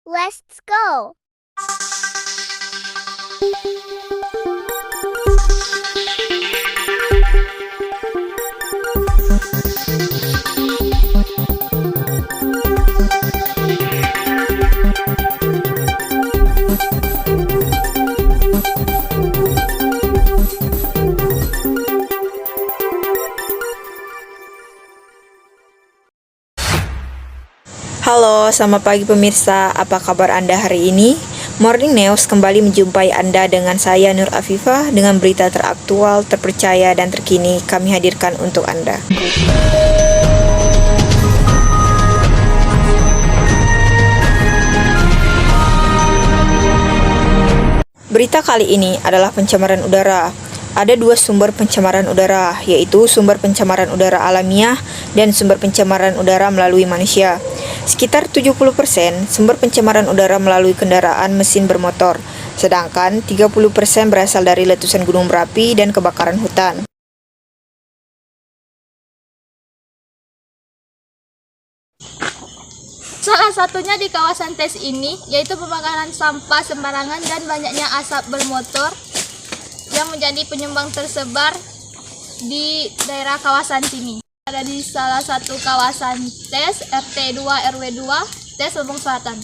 Let's go! Halo, selamat pagi pemirsa. Apa kabar Anda hari ini? Morning News kembali menjumpai Anda dengan saya Nur Afifah dengan berita teraktual, terpercaya, dan terkini kami hadirkan untuk Anda. Berita kali ini adalah pencemaran udara. Ada dua sumber pencemaran udara, yaitu sumber pencemaran udara alamiah dan sumber pencemaran udara melalui manusia. Sekitar 70% sumber pencemaran udara melalui kendaraan mesin bermotor, sedangkan 30% berasal dari letusan gunung berapi dan kebakaran hutan. Salah satunya di kawasan tes ini, yaitu pembakaran sampah sembarangan dan banyaknya asap bermotor yang menjadi penyumbang tersebar di daerah kawasan sini. Ada di salah satu kawasan tes RT 2 RW 2 tes Lebong Selatan.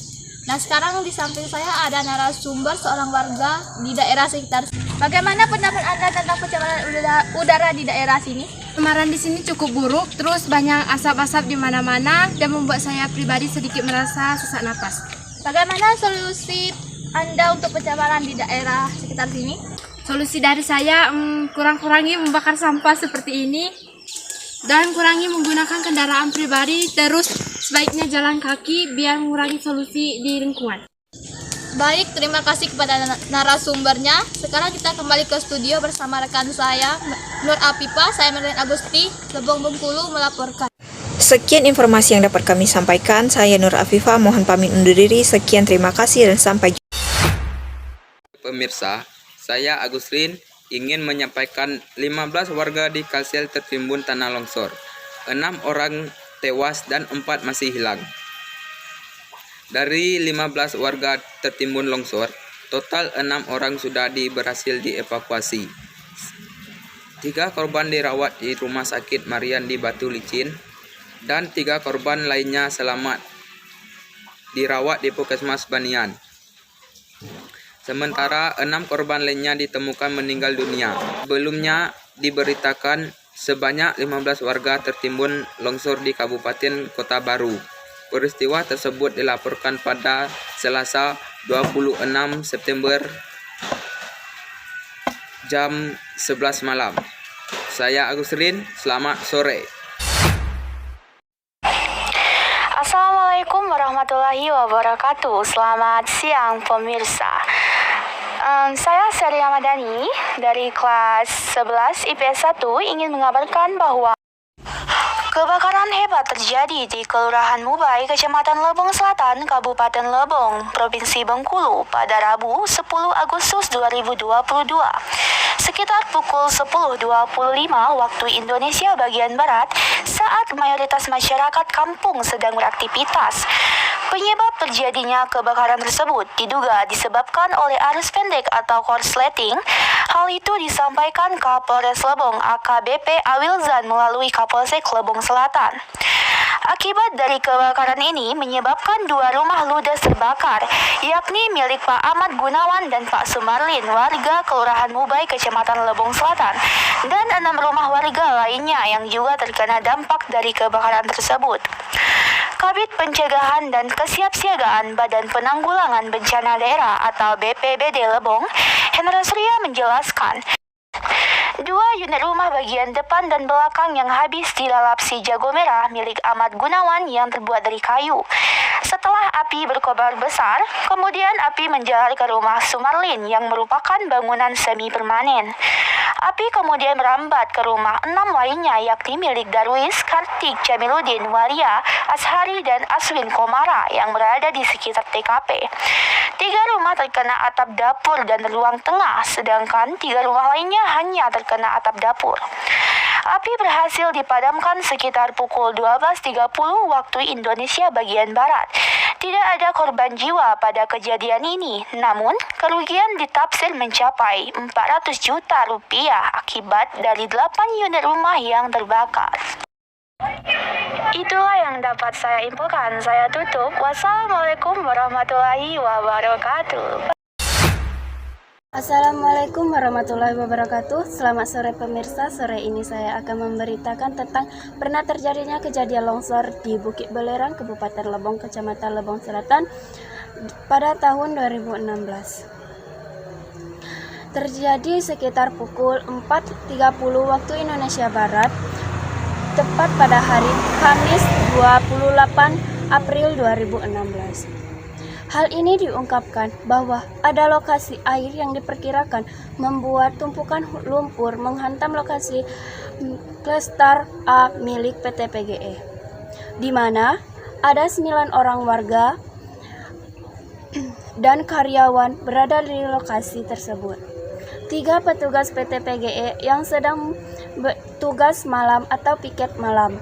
Nah, sekarang di samping saya ada narasumber seorang warga di daerah sekitar. Bagaimana pendapat Anda tentang pencemaran udara di daerah sini? Pencemaran di sini cukup buruk, terus banyak asap-asap di mana-mana dan membuat saya pribadi sedikit merasa sesak napas. Bagaimana solusi Anda untuk pencemaran di daerah sekitar sini? Solusi dari saya kurang-kurangi membakar sampah seperti ini dan kurangi menggunakan kendaraan pribadi, terus sebaiknya jalan kaki biar mengurangi solusi di lingkungan. Baik, terima kasih kepada narasumbernya. Sekarang kita kembali ke studio bersama rekan saya, Nur Afifah. Saya Merlin Agusti, Lebong Bengkulu melaporkan. Sekian informasi yang dapat kami sampaikan. Saya Nur Afifah, mohon pamit undur diri. Sekian, terima kasih dan sampai jumpa. Pemirsa, saya Agustin ingin menyampaikan 15 warga di Kalsel tertimbun tanah longsor. 6 orang tewas dan 4 masih hilang. Dari 15 warga tertimbun longsor, total 6 orang sudah berhasil dievakuasi. 3 korban dirawat di Rumah Sakit Marian di Batu Licin dan 3 korban lainnya selamat dirawat di Puskesmas Banian. Sementara 6 korban lainnya ditemukan meninggal dunia. Sebelumnya diberitakan sebanyak 15 warga tertimbun longsor di Kabupaten Kota Baru. Peristiwa tersebut dilaporkan pada Selasa 26 September jam 11 malam. Saya Agustin, selamat sore. Assalamualaikum warahmatullahi wabarakatuh. Selamat siang pemirsa. Saya Seri Ramadhani dari kelas 11 IPS 1 ingin mengabarkan bahwa kebakaran hebat terjadi di Kelurahan Mubai, Kecamatan Lebong Selatan, Kabupaten Lebong, Provinsi Bengkulu pada Rabu 10 Agustus 2022. Sekitar pukul 10.25 waktu Indonesia bagian Barat saat mayoritas masyarakat kampung sedang beraktivitas. Penyebab terjadinya kebakaran tersebut diduga disebabkan oleh arus pendek atau korsleting. Hal itu disampaikan Kapolres Lebong AKBP Awilzan melalui Kapolsek Lebong Selatan. Akibat dari kebakaran ini menyebabkan 2 rumah ludes terbakar, yakni milik Pak Ahmad Gunawan dan Pak Sumarlin, warga Kelurahan Mubai, Kecamatan Lebong Selatan, dan 6 rumah warga lainnya yang juga terkena dampak dari kebakaran tersebut. Kabid Pencegahan dan Kesiapsiagaan Badan Penanggulangan Bencana Daerah atau BPBD Lebong, Hendra Surya menjelaskan, 2 unit rumah bagian depan dan belakang yang habis dilalap si jago merah milik Ahmad Gunawan yang terbuat dari kayu. Setelah api berkobar besar, kemudian api menjalar ke rumah Sumarlin yang merupakan bangunan semi permanen. Api kemudian merambat ke rumah 6 lainnya yakni milik Darwis, Kartik, Jamiluddin, Walia, Ashari, dan Aswin Komara yang berada di sekitar TKP. 3 rumah terkena atap dapur dan ruang tengah, sedangkan 3 rumah lainnya hanya terkena atap dapur. Api berhasil dipadamkan sekitar pukul 12.30 waktu Indonesia bagian Barat. Tidak ada korban jiwa pada kejadian ini, namun kerugian ditaksir mencapai 400 juta rupiah akibat dari 8 unit rumah yang terbakar. Itulah yang dapat saya infokan. Saya tutup. Wassalamualaikum warahmatullahi wabarakatuh. Assalamualaikum warahmatullahi wabarakatuh. Selamat sore pemirsa. Sore ini saya akan memberitakan tentang pernah terjadinya kejadian longsor di Bukit Belerang, Kabupaten Lebong, Kecamatan Lebong Selatan pada tahun 2016. Terjadi sekitar pukul 4.30 waktu Indonesia Barat, tepat pada hari Kamis 28 April 2016. Hal ini diungkapkan bahwa ada lokasi air yang diperkirakan membuat tumpukan lumpur menghantam lokasi klaster A milik PT PGE, di mana ada 9 orang warga dan karyawan berada di lokasi tersebut. 3 petugas PT PGE yang sedang bertugas malam atau piket malam.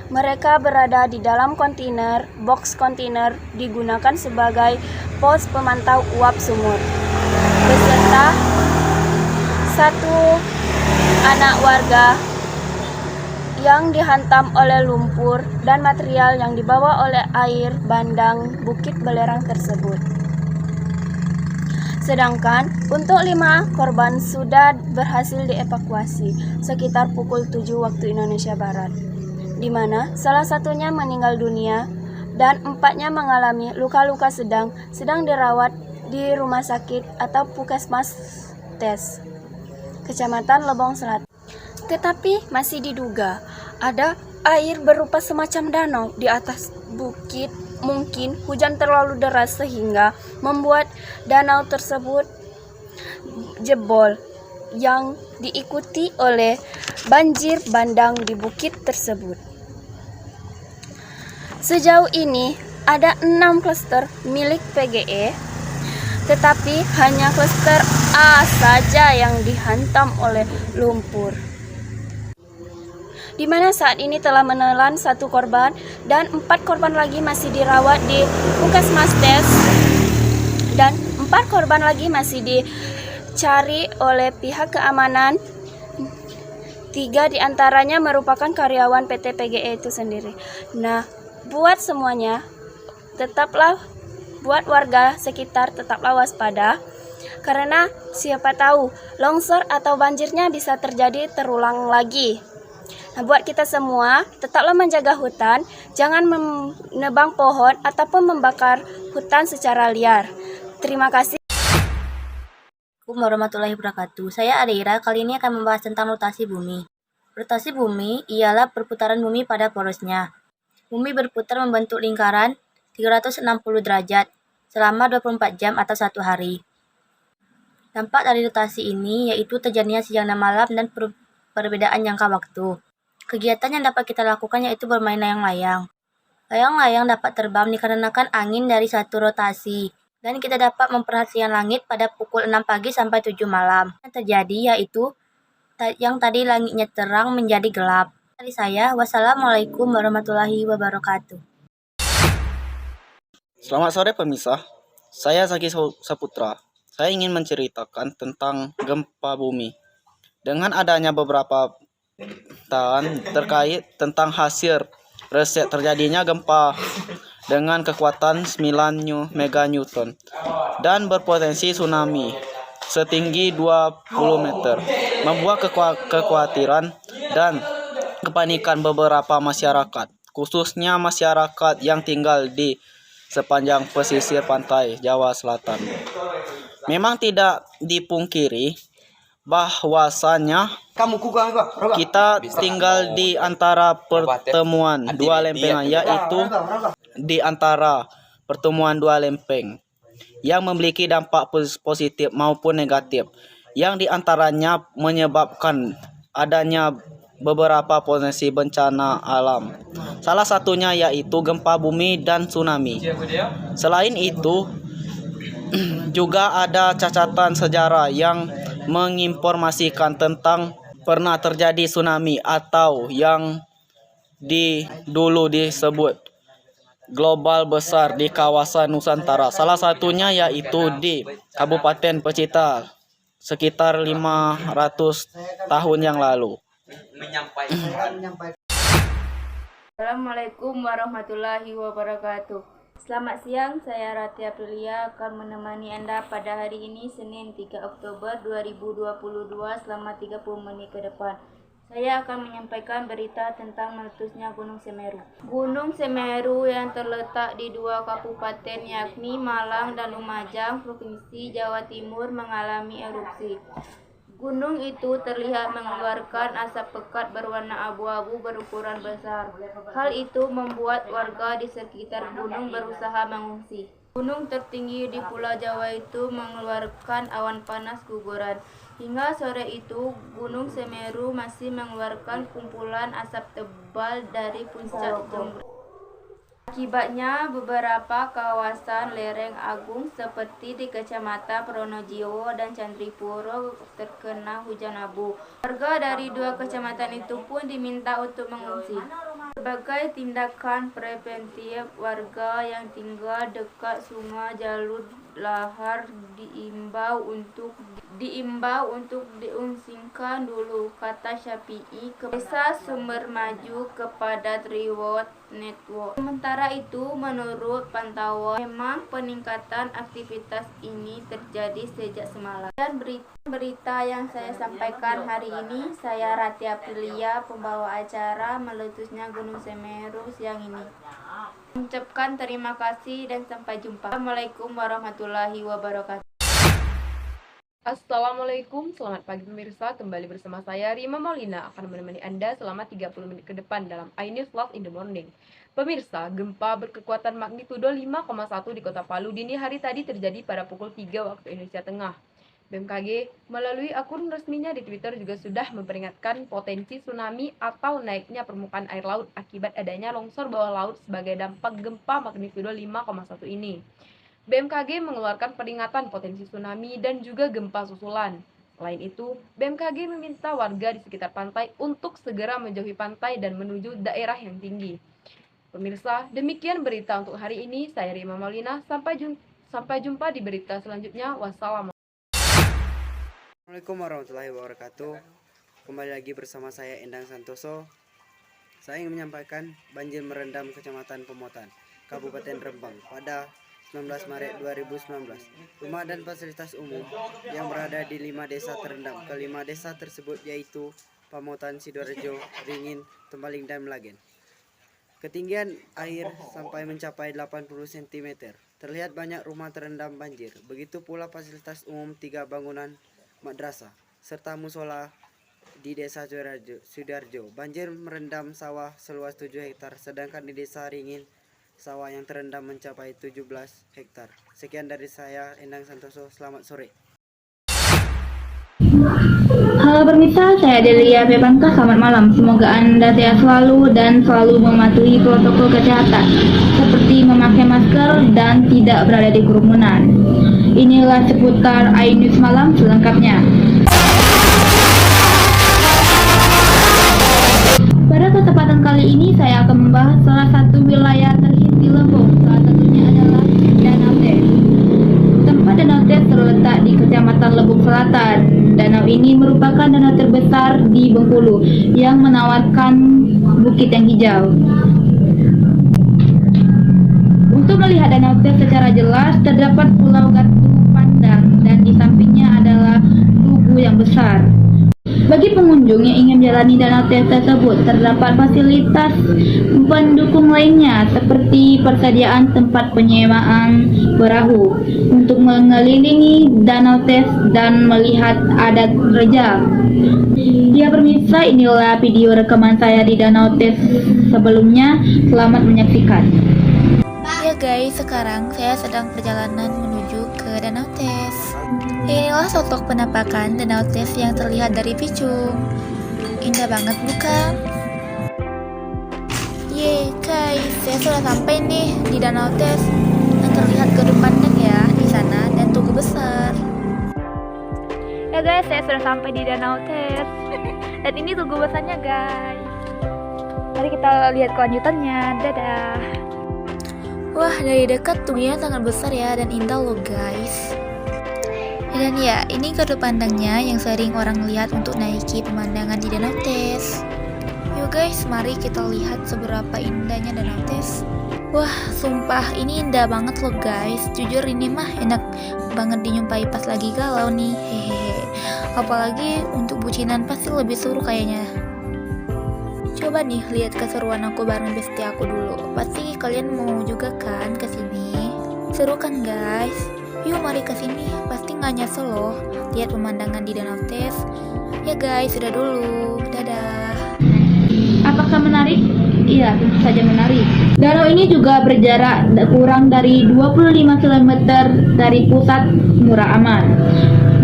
Mereka berada di dalam kontainer, box kontainer digunakan sebagai pos pemantau uap sumur, beserta 1 anak warga yang dihantam oleh lumpur dan material yang dibawa oleh air bandang Bukit Belerang tersebut. Sedangkan untuk 5 korban sudah berhasil dievakuasi sekitar pukul 7 waktu Indonesia Barat, di mana salah satunya meninggal dunia dan 4-nya mengalami luka-luka sedang dirawat di rumah sakit atau Puskesmas Tes, Kecamatan Lebong Selatan. Tetapi masih diduga ada air berupa semacam danau di atas bukit. Mungkin hujan terlalu deras sehingga membuat danau tersebut jebol, yang diikuti oleh banjir bandang di bukit tersebut. Sejauh ini ada 6 klaster milik PGE, tetapi hanya klaster A saja yang dihantam oleh lumpur, di mana saat ini telah menelan 1 korban dan 4 korban lagi masih dirawat di Puskesmas Tes, dan 4 korban lagi masih dicari oleh pihak keamanan. 3 diantaranya merupakan karyawan PT PGE itu sendiri. Nah, buat semuanya, buat warga sekitar tetaplah waspada, karena siapa tahu longsor atau banjirnya bisa terjadi terulang lagi. Nah, buat kita semua, tetaplah menjaga hutan, jangan menebang pohon ataupun membakar hutan secara liar. Terima kasih. Assalamualaikum warahmatullahi wabarakatuh. Saya Adeira, kali ini akan membahas tentang rotasi bumi. Rotasi bumi ialah perputaran bumi pada porosnya. Bumi berputar membentuk lingkaran 360 derajat selama 24 jam atau 1 hari. Dampak dari rotasi ini yaitu terjadinya siang dan malam dan perbedaan jangka waktu. Kegiatan yang dapat kita lakukan yaitu bermain layang-layang. Layang-layang dapat terbang dikarenakan angin dari satu rotasi, dan kita dapat memperhatikan langit pada pukul 6 pagi sampai 7 malam. Yang terjadi yaitu yang tadi langitnya terang menjadi gelap. Dari saya, wassalamualaikum warahmatullahi wabarakatuh. Selamat sore pemirsa, saya Zaki Saputra. Saya ingin menceritakan tentang gempa bumi. Dengan adanya beberapa tahun terkait tentang hasil riset terjadinya gempa dengan kekuatan 9 meganewton dan berpotensi tsunami setinggi 20 meter, membuat kekhawatiran dan kepanikan beberapa masyarakat, khususnya masyarakat yang tinggal di sepanjang pesisir pantai Jawa Selatan. Memang tidak dipungkiri bahwasanya kita tinggal di antara pertemuan 2 lempengan, yaitu di antara pertemuan 2 lempeng yang memiliki dampak positif maupun negatif, yang diantaranya menyebabkan adanya beberapa potensi bencana alam. Salah satunya yaitu gempa bumi dan tsunami. Selain itu, juga ada catatan sejarah yang menginformasikan tentang pernah terjadi tsunami atau yang dulu disebut global besar di kawasan Nusantara. Salah satunya yaitu di Kabupaten Pacitan sekitar 500 tahun yang lalu. Assalamualaikum warahmatullahi wabarakatuh. Selamat siang, saya Rati Aprilia akan menemani Anda pada hari ini Senin 3 Oktober 2022 selama 30 menit ke depan. Saya akan menyampaikan berita tentang meletusnya Gunung Semeru. Gunung Semeru yang terletak di dua kabupaten yakni Malang dan Lumajang, Provinsi Jawa Timur mengalami erupsi. Gunung itu terlihat mengeluarkan asap pekat berwarna abu-abu berukuran besar. Hal itu membuat warga di sekitar gunung berusaha mengungsi. Gunung tertinggi di Pulau Jawa itu mengeluarkan awan panas guguran. Hingga sore itu, Gunung Semeru masih mengeluarkan kumpulan asap tebal dari puncak Jember. Akibatnya, beberapa kawasan lereng agung seperti di Kecamatan Pronojiwo dan Candipuro terkena hujan abu. Warga dari dua kecamatan itu pun diminta untuk mengungsi. Sebagai tindakan preventif, warga yang tinggal dekat sungai jalur lahar diimbau untuk diungsikan dulu, kata Syafi'i ke Desa Sumber Maju kepada Triwot Network. Sementara itu, menurut pantauan, memang peningkatan aktivitas ini terjadi sejak semalam. Dan berita yang saya sampaikan hari ini, saya Rati Aprilia, pembawa acara meletusnya Gunung Semeru siang ini. Mengucapkan terima kasih dan sampai jumpa. Assalamualaikum warahmatullahi wabarakatuh. Assalamualaikum, selamat pagi pemirsa. Kembali bersama saya Rima Maulina akan menemani Anda selama 30 menit ke depan dalam iNews Live in the Morning. Pemirsa, gempa berkekuatan magnitudo 5,1 di Kota Palu dini hari tadi terjadi pada pukul 3 waktu Indonesia Tengah. BMKG melalui akun resminya di Twitter juga sudah memperingatkan potensi tsunami atau naiknya permukaan air laut akibat adanya longsor bawah laut sebagai dampak gempa magnitudo 5,1 ini. BMKG mengeluarkan peringatan potensi tsunami dan juga gempa susulan. Selain itu, BMKG meminta warga di sekitar pantai untuk segera menjauhi pantai dan menuju daerah yang tinggi. Pemirsa, demikian berita untuk hari ini. Saya Rima Maulina. Sampai jumpa di berita selanjutnya. Wassalamualaikum. Assalamualaikum warahmatullahi wabarakatuh. Kembali lagi bersama saya Endang Santoso. Saya ingin menyampaikan banjir merendam Kecamatan Pemotan, Kabupaten Rembang pada 19 Maret 2019. Rumah dan fasilitas umum yang berada di 5 desa terendam. Kelima desa tersebut yaitu Pamotan, Sidoarjo, Ringin, Tembaling, dan Melagen. Ketinggian air sampai mencapai 80 cm. Terlihat banyak rumah terendam banjir. Begitu pula fasilitas umum 3 bangunan madrasah serta musola di desa Sidoarjo. Banjir merendam sawah seluas 7 hektar, sedangkan di desa Ringin sawah yang terendam mencapai 17 hektar. Sekian dari saya, Endang Santoso. Selamat sore. Halo pemirsa, saya Delia Febanka. Selamat malam. Semoga Anda sehat selalu dan selalu mematuhi protokol kesehatan seperti memakai masker dan tidak berada di kerumunan. Inilah seputar iNews Malam selengkapnya. Pada kesempatan kali ini saya akan membahas salah satu wilayah terhit di Lombok. Salah satunya adalah Danau Tes. Tempat Danau Tes terletak di Kecamatan Lebuk Selatan. Danau ini merupakan danau terbesar di Bengkulu yang menawarkan bukit yang hijau. Untuk melihat Danau Tes secara jelas, terdapat Pulau Gatu Pandang dan di sampingnya adalah Tugu yang besar. Bagi pengunjung yang ingin menjalani Danau Tes tersebut, terdapat fasilitas pendukung lainnya seperti persediaan tempat penyewaan perahu untuk mengelilingi Danau Tes dan melihat adat rejang. Ya pemirsa, inilah video rekaman saya di Danau Tes sebelumnya. Selamat menyaksikan. Ya guys, sekarang saya sedang perjalanan menuju ke Danau Tes. Inilah sosok penampakan Danau Tes yang terlihat dari Picung. Indah banget bukan? Yeay guys, saya sudah sampai nih di Danau Tes. Dan terlihat gedung pandang ya di sana dan tugu besar. Ya guys, saya sudah sampai di Danau Tes. Dan ini tugu besarnya guys. Mari kita lihat kelanjutannya. Dadah. Wah, dari dekat tungnya sangat besar ya dan indah loh guys. Dan ya, ini sudut pandangnya yang sering orang lihat untuk naiki pemandangan di Danau Tes. Yuk guys, mari kita lihat seberapa indahnya Danau Tes. Wah, sumpah ini indah banget loh guys. Jujur ini mah enak banget dinyumpai pas lagi galau nih. Hehehe. Apalagi untuk bucinan pasti lebih seru kayaknya. Coba nih lihat keseruan aku bareng bestie aku dulu. Pasti kalian mau juga kan kesini? Seru kan guys? Yuk mari kesini, pasti nggak nyesel loh lihat pemandangan di Danau Tes. Ya guys, sudah dulu. Dadah. Apakah menarik? Iya, tentu saja menarik. Danau ini juga berjarak kurang dari 25 km dari pusat Murah Aman,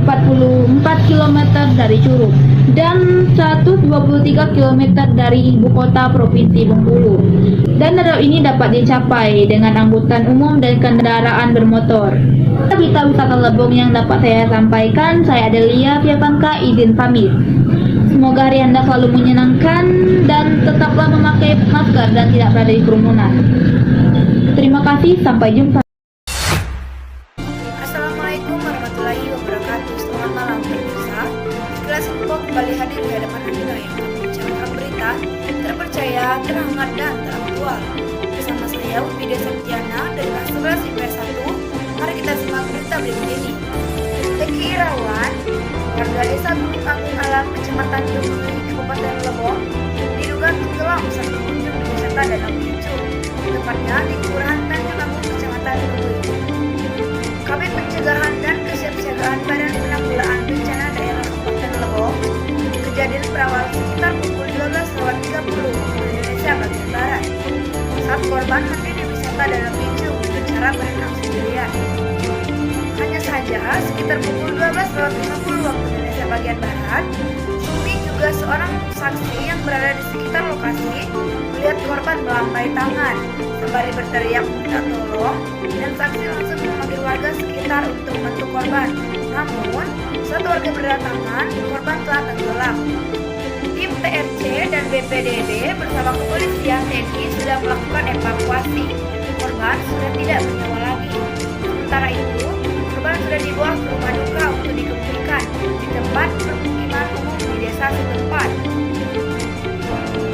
44 km dari Curug, dan 123 km dari ibu kota Provinsi Bengkulu. Dan danau ini dapat dicapai dengan angkutan umum dan kendaraan bermotor. Berita wisata Lebong yang dapat saya sampaikan, saya Adelia Fiapanka izin pamit. Semoga hari Anda selalu menyenangkan dan tetaplah memakai masker dan tidak berada di kerumunan. Terima kasih, sampai jumpa. Assalamualaikum warahmatullahi wabarakatuh. Selamat malam pemirsa. Sekilas info kembali hadir di hadapan Anda yang akan membicarakan berita terpercaya, terhangat dan teraktual. Bersama saya Wipida Septiana dari kelas 11 IPS 1. Mari kita simak berita berikut ini. Eki Irawan, warga desa Gunung Agung Alam, Kecamatan Dumui, Kabupaten Lebong, diduga tenggelam saat berkunjung di wisata Danau Pincung, tepatnya di Kelurahan Tanjung Agung, Kecamatan Dumui. Kabin Pencegahan dan Kesiapsiagaan Badan Penanggulangan Bencana Daerah Kabupaten Lebong, kejadian berawal sekitar pukul 12.30 waktu Indonesia bagian Barat, saat korban mandi di wisata Danau Pincung dengan cara berenang sendirian. Hanya saja, sekitar pukul 12.50 waktu Indonesia bagian Barat, Sumi juga seorang saksi yang berada di sekitar lokasi melihat korban melambai tangan sembari berteriak minta tolong, dan saksi langsung memanggil warga sekitar untuk membantu korban. Namun, saat warga berdatangan, korban telah tenggelam. Tim TRC dan BPDB bersama kepolisian TNI sudah melakukan evakuasi. Korban sudah tidak bernyawa lagi. Sementara itu, korban sudah dibawa ke rumah duka untuk dikebumikan di tempat permukiman umum di desa setempat.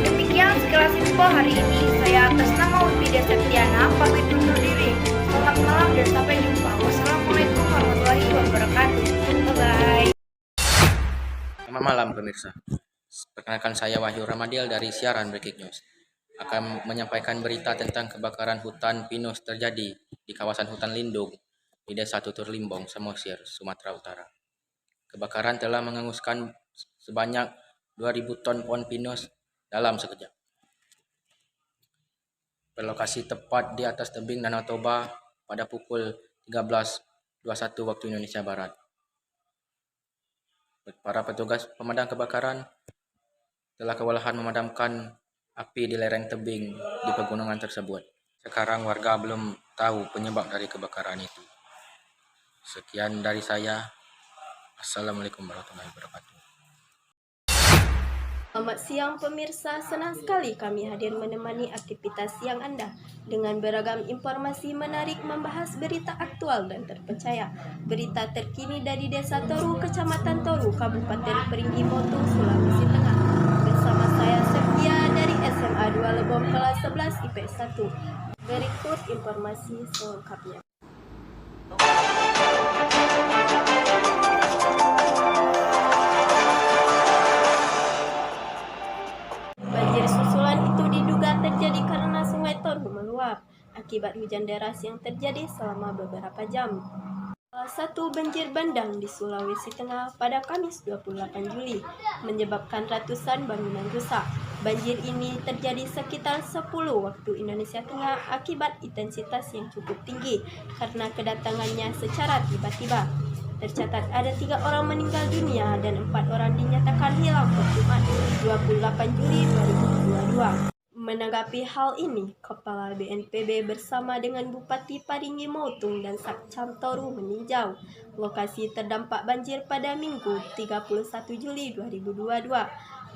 Demikian sekilas info hari ini. Saya atas nama Wipida Septiana pamit undur diri. Selamat malam dan sampai jumpa. Wassalamualaikum warahmatullahi wabarakatuh. Bye-bye. Selamat malam pemirsa. Perkenalkan saya Wahyu Ramadil dari siaran Breaking News. Akan menyampaikan berita tentang kebakaran hutan pinus terjadi di kawasan hutan lindung di Desa Tutur Limbong, Samosir, Sumatera Utara. Kebakaran telah menghanguskan sebanyak 2.000 ton pohon pinus dalam sekejap. Berlokasi tepat di atas tebing Danau Toba pada pukul 13.21 waktu Indonesia Barat. Para petugas pemadam kebakaran telah kewalahan memadamkan api di lereng tebing di pegunungan tersebut. Sekarang warga belum tahu penyebab dari kebakaran itu. Sekian dari saya. Assalamualaikum warahmatullahi wabarakatuh. Selamat siang pemirsa, senang sekali kami hadir menemani aktivitas siang Anda dengan beragam informasi menarik membahas berita aktual dan terpercaya. Berita terkini dari Desa Toru, Kecamatan Toru, Kabupaten Perigi Motong, Sulawesi Tengah. Bersama saya Septia dari SMA 2 Lebong kelas 11 IPS 1. Berikut informasi selengkapnya. Banjir susulan itu diduga terjadi karena Sungai Toru meluap akibat hujan deras yang terjadi selama beberapa jam. Salah satu banjir bandang di Sulawesi Tengah pada Kamis 28 Juli menyebabkan ratusan bangunan rusak. Banjir ini terjadi sekitar 10 waktu Indonesia Tengah akibat intensitas yang cukup tinggi karena kedatangannya secara tiba-tiba. Tercatat ada 3 orang meninggal dunia dan 4 orang dinyatakan hilang per Jumat 28 Juli 2022. Menanggapi hal ini, Kepala BNPB bersama dengan Bupati Paringgi Mautung dan Sakcam Toru meninjau lokasi terdampak banjir pada Minggu 31 Juli 2022.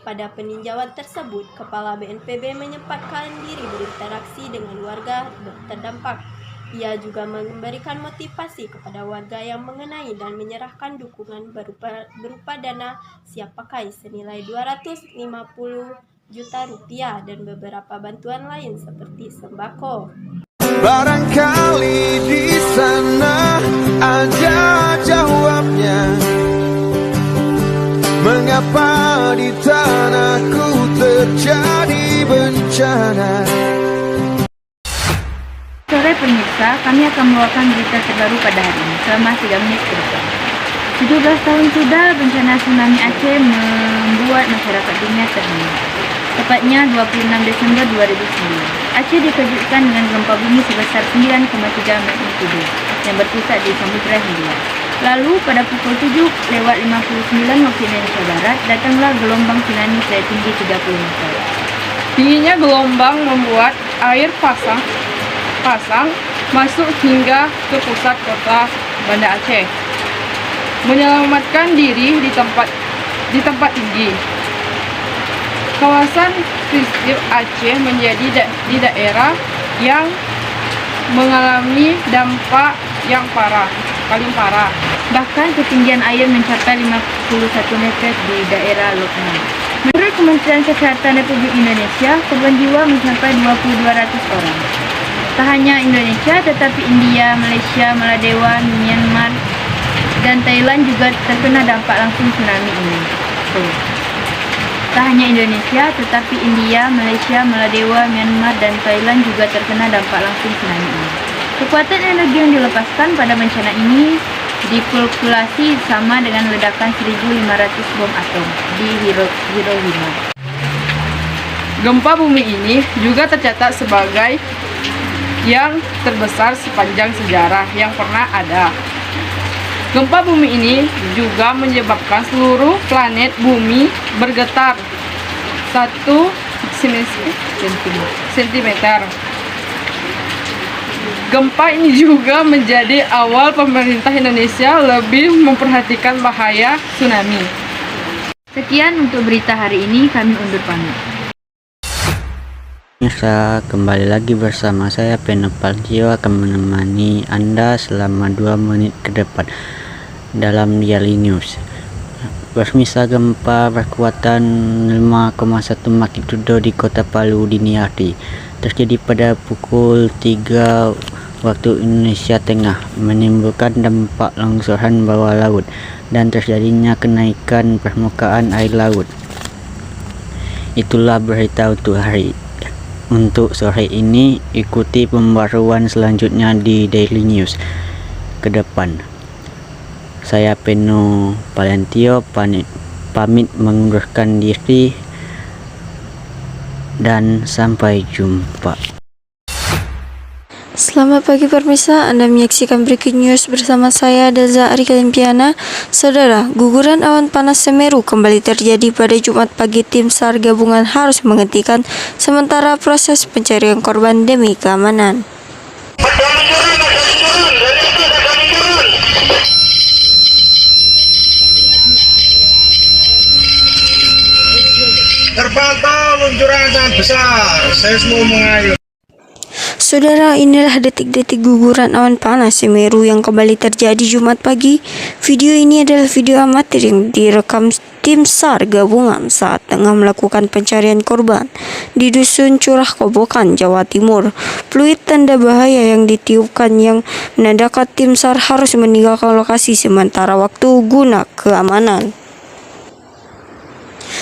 Pada peninjauan tersebut, Kepala BNPB menyempatkan diri berinteraksi dengan warga terdampak. Ia juga memberikan motivasi kepada warga yang mengenai dan menyerahkan dukungan berupa dana siap pakai senilai 250 juta rupiah dan beberapa bantuan lain seperti sembako. Barangkali di sana ada jawabnya, mengapa di tanahku terjadi bencana. Sore pemirsa, kami akan membawakan berita terbaru pada hari ini selama 3 menit ke depan. 17 tahun sudah bencana tsunami Aceh membuat masyarakat dunia terhenyak. Tepatnya 26 Desember 2009, Aceh dikejutkan dengan gempa bumi sebesar 9,3 magnitudo yang berpusat di Samudra Hindia. Lalu pada pukul 7:59 waktu Indonesia Barat, datanglah gelombang tsunami setinggi 30 meter. Tingginya gelombang membuat air pasang masuk hingga ke pusat kota Banda Aceh. Menyelamatkan diri di tempat tinggi. Kawasan pesisir Aceh menjadi di daerah yang mengalami dampak yang paling parah. Bahkan ketinggian air mencapai 51 meter di daerah Lokman. Menurut Kementerian Kesehatan Republik Indonesia, korban jiwa mencapai 2.200 orang. Tak hanya Indonesia, tetapi India, Malaysia, Maladewa, Myanmar, dan Thailand juga terkena dampak langsung tsunami ini. Tak hanya Indonesia, tetapi India, Malaysia, Maladewa, Myanmar, dan Thailand juga terkena dampak langsung tsunami ini. Kekuatan energi yang dilepaskan pada bencana ini dikalkulasi sama dengan ledakan 1.500 bom atom di Hiroshima. Gempa bumi ini juga tercatat sebagai yang terbesar sepanjang sejarah yang pernah ada. Gempa bumi ini juga menyebabkan seluruh planet bumi bergetar 1 cm. Gempa ini juga menjadi awal pemerintah Indonesia lebih memperhatikan bahaya tsunami. Sekian untuk berita hari ini, kami undur pamit. Pemirsa, kembali lagi bersama saya Penopaltio akan menemani Anda selama 2 menit ke depan dalam Daily News. Pemirsa, gempa berkekuatan 5,1 magnitudo di Kota Palu dini hari terjadi pada pukul 3 waktu Indonesia Tengah, menimbulkan dampak longsoran bawah laut dan terjadinya kenaikan permukaan air laut. Itulah berita untuk untuk sore ini. Ikuti pembaruan selanjutnya di Daily News ke depan. Saya Peno Palentio pamit mengundurkan diri dan sampai jumpa. Selamat pagi pemirsa, Anda menyaksikan Breaking News bersama saya Delza Ari Kalimpiana. Saudara, guguran awan panas Semeru kembali terjadi pada Jumat pagi. Tim SAR gabungan harus menghentikan sementara proses pencarian korban demi keamanan. Terpantau luncuran sangat besar, seismo mengayun. Saudara, inilah detik-detik guguran awan panas Semeru yang kembali terjadi Jumat pagi. Video ini adalah video amatir yang direkam tim SAR gabungan saat tengah melakukan pencarian korban di Dusun Curah Kobokan, Jawa Timur. Fluid tanda bahaya yang ditiupkan yang menandakan tim SAR harus meninggalkan lokasi sementara waktu guna keamanan.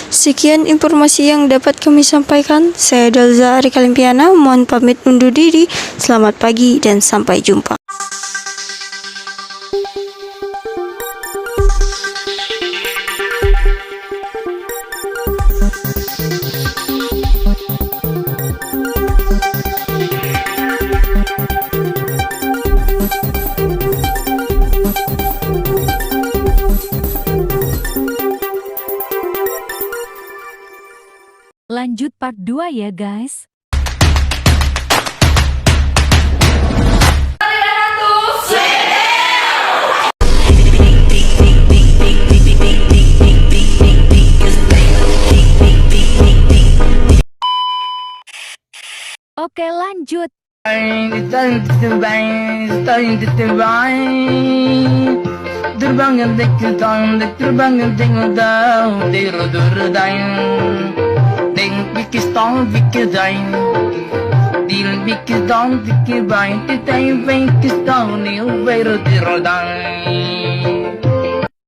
Sekian informasi yang dapat kami sampaikan. Saya Delza Ari Kalimpiana, mohon pamit undur diri. Selamat pagi dan sampai jumpa. Lanjut part 2 ya guys. Oke, lanjut. Terbang yang tengok tahu tiru deng pikir stong pikir dain dil pikir dong pikir bain titai pikir stong ni uberu tiru dain